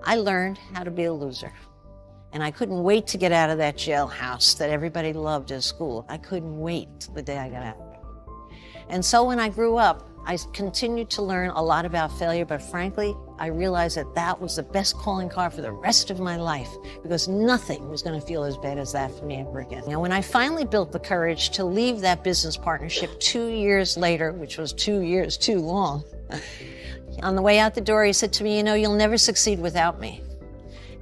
I learned how to be a loser. And I couldn't wait to get out of that jailhouse that everybody loved at school. I couldn't wait till the day I got out. And so when I grew up, I continued to learn a lot about failure, but frankly, I realized that that was the best calling card for the rest of my life, because nothing was going to feel as bad as that for me ever again. Now, when I finally built the courage to leave that business partnership 2 years later, which was 2 years too long, on the way out the door, he said to me, you know, you'll never succeed without me.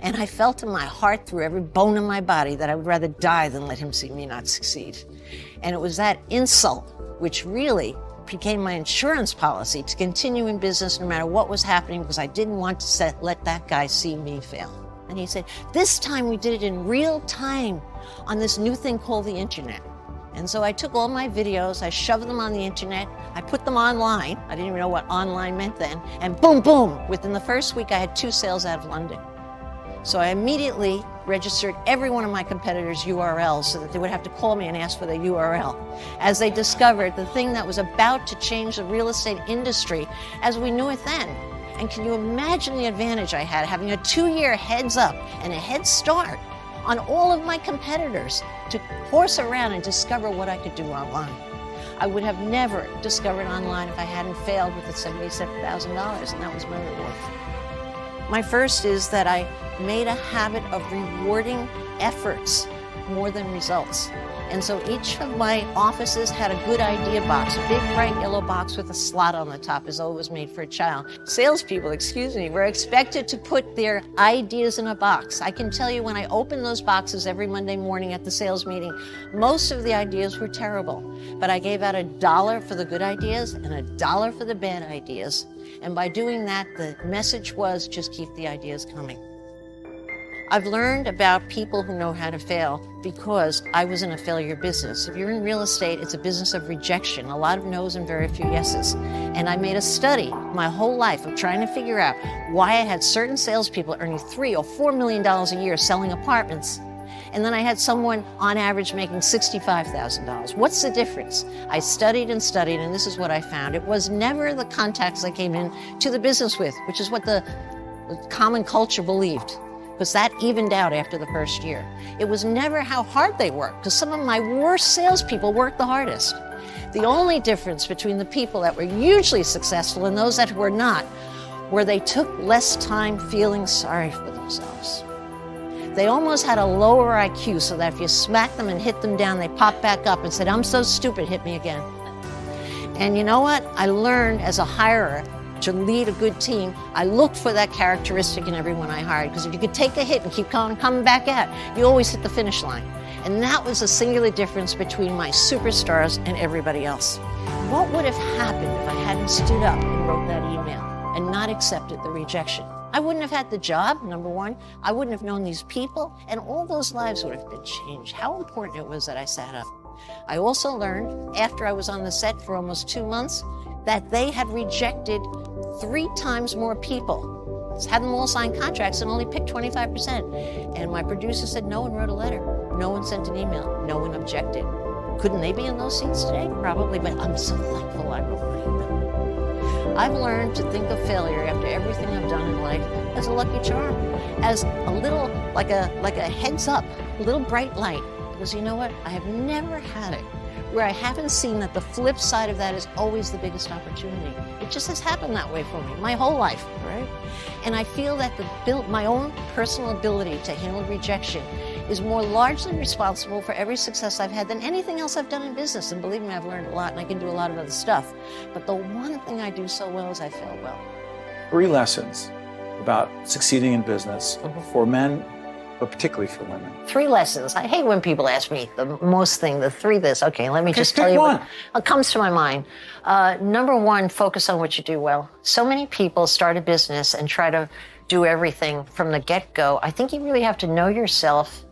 And I felt in my heart, through every bone in my body, that I would rather die than let him see me not succeed. And it was that insult which really became my insurance policy to continue in business no matter what was happening, because I didn't want to let that guy see me fail. And he said, this time we did it in real time on this new thing called the internet. And so I took all my videos, I shoved them on the internet, I put them online. I didn't even know what online meant then. And boom, boom, within the first week I had 2 sales out of London. So I immediately registered every one of my competitors' URLs so that they would have to call me and ask for their URL, as they discovered the thing that was about to change the real estate industry as we knew it then. And can you imagine the advantage I had, having a 2-year heads up and a head start on all of my competitors to horse around and discover what I could do online. I would have never discovered online if I hadn't failed with the $77,000, and that was my reward. My first is that I made a habit of rewarding efforts more than results. And so each of my offices had a good idea box. A big bright yellow box with a slot on the top, as though it was made for a child. Salespeople, were expected to put their ideas in a box. I can tell you, when I opened those boxes every Monday morning at the sales meeting, most of the ideas were terrible. But I gave out $1 for the good ideas and $1 for the bad ideas. And by doing that, the message was, just keep the ideas coming. I've learned about people who know how to fail because I was in a failure business. If you're in real estate, it's a business of rejection, a lot of no's and very few yeses. And I made a study my whole life of trying to figure out why I had certain salespeople earning $3 or $4 million a year selling apartments, and then I had someone on average making $65,000. What's the difference? I studied and studied, and this is what I found. It was never the contacts I came in to the business with, which is what the common culture believed, because that evened out after the first year. It was never how hard they worked, because some of my worst salespeople worked the hardest. The only difference between the people that were usually successful and those that were not, were they took less time feeling sorry for themselves. They almost had a lower IQ, so that if you smacked them and hit them down, they popped back up and said, I'm so stupid, hit me again. And you know what? I learned as a hirer to lead a good team. I looked for that characteristic in everyone I hired, because if you could take a hit and keep coming back at, you always hit the finish line. And that was a singular difference between my superstars and everybody else. What would have happened if I hadn't stood up and wrote that email and not accepted the rejection? I wouldn't have had the job, number one. I wouldn't have known these people, and all those lives would have been changed. How important it was that I sat up. I also learned, after I was on the set for almost 2 months, that they had rejected 3 times more people. Had them all sign contracts and only picked 25%. And my producer said no one wrote a letter. No one sent an email. No one objected. Couldn't they be in those seats today? Probably, but I'm so thankful I wrote my email. I've learned to think of failure after everything I've done in life as a lucky charm, as a little, like a heads up, a little bright light. Because you know what? I have never had it where I haven't seen that the flip side of that is always the biggest opportunity. It just has happened that way for me my whole life, right? And I feel that my own personal ability to handle rejection is more largely responsible for every success I've had than anything else I've done in business. And believe me, I've learned a lot, and I can do a lot of other stuff. But the one thing I do so well is I fail well. 3 lessons about succeeding in business for men, but particularly for women. 3 lessons. I hate when people ask me the 3 this. Okay, let me just tell you what comes to my mind. Number 1, focus on what you do well. So many people start a business and try to do everything from the get-go. I think you really have to know yourself,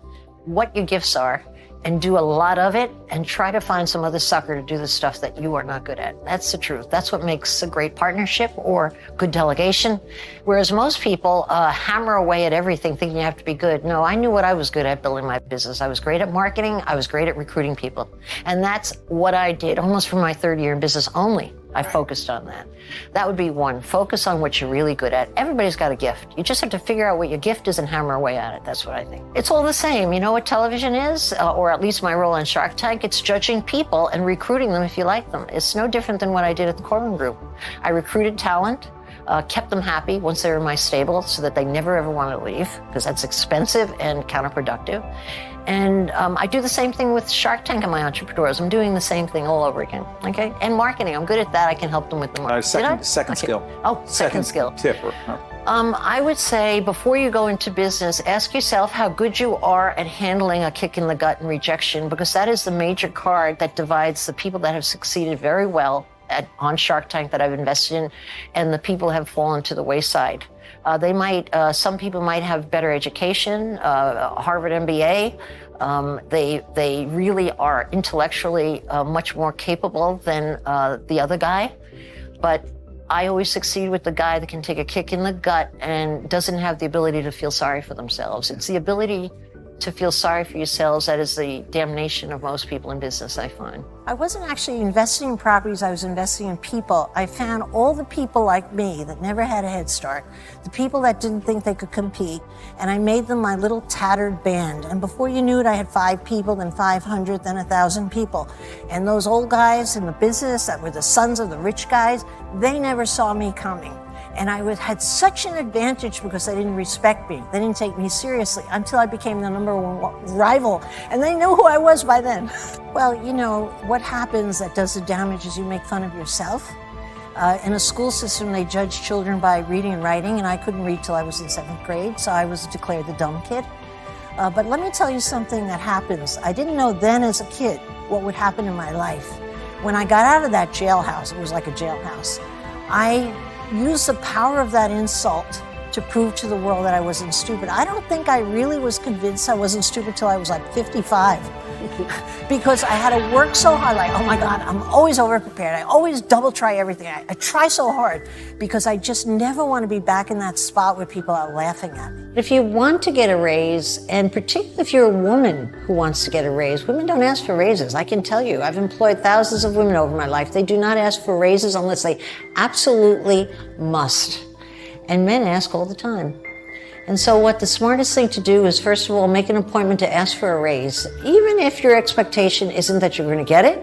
what your gifts are, and do a lot of it, and try to find some other sucker to do the stuff that you are not good at. That's the truth. That's what makes a great partnership or good delegation. Whereas most people hammer away at everything thinking you have to be good. No, I knew what I was good at building my business. I was great at marketing. I was great at recruiting people. And that's what I did almost from my 3rd year in business only. I focused on that. That would be one. Focus on what you're really good at. Everybody's got a gift. You just have to figure out what your gift is and hammer away at it. That's what I think. It's all the same. You know what television is? Or at least my role on Shark Tank? It's judging people and recruiting them if you like them. It's no different than what I did at the Corwin Group. I recruited talent, kept them happy once they were in my stable so that they never ever wanted to leave, because that's expensive and counterproductive. And I do the same thing with Shark Tank and my entrepreneurs. I'm doing the same thing all over again, okay? And marketing, I'm good at that. I can help them with the marketing. Second skill. Oh, second skill. Tip. I would say before you go into business, ask yourself how good you are at handling a kick in the gut and rejection, because that is the major card that divides the people that have succeeded very well on Shark Tank that I've invested in, and the people have fallen to the wayside. Some people might have better education, Harvard MBA. They really are intellectually much more capable than the other guy. But I always succeed with the guy that can take a kick in the gut and doesn't have the ability to feel sorry for themselves. It's the ability to feel sorry for yourselves that is the damnation of most people in business, I find. I wasn't actually investing in properties, I was investing in people. I found all the people like me that never had a head start, the people that didn't think they could compete, and I made them my little tattered band. And before you knew it, I had 5 people, then 500, then 1,000 people. And those old guys in the business that were the sons of the rich guys, they never saw me coming. And I had such an advantage because they didn't respect me. They didn't take me seriously until I became the #1 rival. And they knew who I was by then. Well, you know, what happens that does the damage is you make fun of yourself. In a school system, they judge children by reading and writing, and I couldn't read till I was in 7th grade, so I was declared the dumb kid. But let me tell you something that happens. I didn't know then as a kid what would happen in my life. When I got out of that jailhouse, it was like a jailhouse, I used the power of that insult to prove to the world that I wasn't stupid. I don't think I really was convinced I wasn't stupid till I was like 55. Because I had to work so hard, like, oh my God, I'm always over-prepared. I always double try everything. I try so hard because I just never want to be back in that spot where people are laughing at me. If you want to get a raise, and particularly if you're a woman who wants to get a raise, women don't ask for raises. I can tell you, I've employed thousands of women over my life. They do not ask for raises unless they absolutely must. And men ask all the time. And so what the smartest thing to do is, first of all, make an appointment to ask for a raise. Even if your expectation isn't that you're going to get it,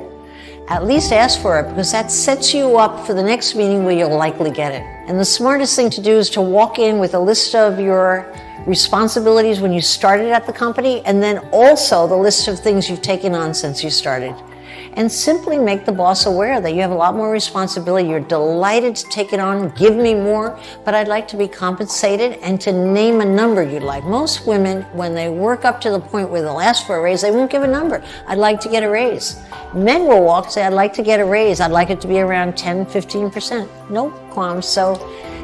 at least ask for it, because that sets you up for the next meeting where you'll likely get it. And the smartest thing to do is to walk in with a list of your responsibilities when you started at the company, and then also the list of things you've taken on since you started. And simply make the boss aware that you have a lot more responsibility. You're delighted to take it on, give me more, but I'd like to be compensated, and to name a number you'd like. Most women, when they work up to the point where they'll ask for a raise, they won't give a number. I'd like to get a raise. Men will walk and say, I'd like to get a raise. I'd like it to be around 10, 15%. No qualms. So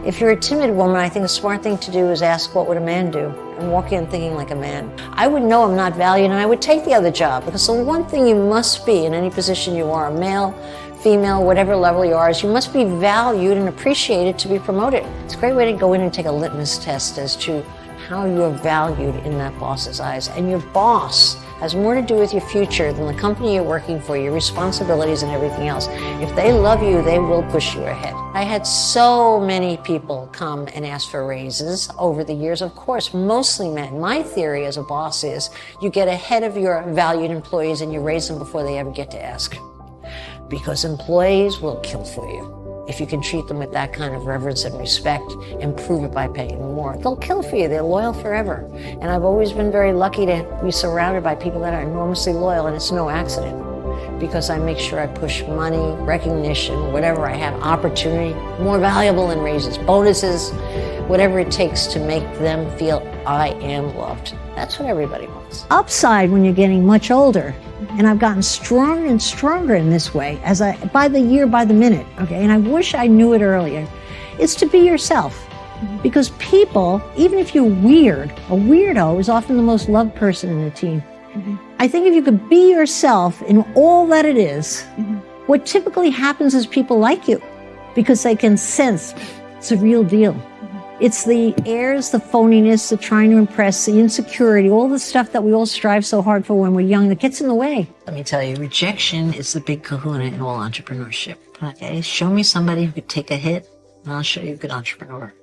if you're a timid woman, I think a smart thing to do is ask, what would a man do? And walk in thinking like a man. I would know I'm not valued, and I would take the other job, because the one thing you must be in any position you are, male, female, whatever level you are, is you must be valued and appreciated to be promoted. It's a great way to go in and take a litmus test as to how you're valued in that boss's eyes. And your boss has more to do with your future than the company you're working for, your responsibilities and everything else. If they love you, they will push you ahead. I had so many people come and ask for raises over the years, of course, mostly men. My theory as a boss is you get ahead of your valued employees and you raise them before they ever get to ask. Because employees will kill for you. If you can treat them with that kind of reverence and respect and prove it by paying them more, they'll kill for you. They're loyal forever. And I've always been very lucky to be surrounded by people that are enormously loyal, and it's no accident, because I make sure I push money, recognition, whatever I have, opportunity, more valuable than raises, bonuses, whatever it takes to make them feel I am loved. That's what everybody wants. Upside when you're getting much older, and I've gotten stronger and stronger in this way by the year, by the minute, okay? And I wish I knew it earlier, is to be yourself. Because people, even if you're weird, a weirdo is often the most loved person in the team. I think if you could be yourself in all that it is, what typically happens is people like you because they can sense it's a real deal. It's the airs, the phoniness, the trying to impress, the insecurity, all the stuff that we all strive so hard for when we're young that gets in the way. Let me tell you, rejection is the big kahuna in all entrepreneurship. Okay, show me somebody who could take a hit, and I'll show you a good entrepreneur.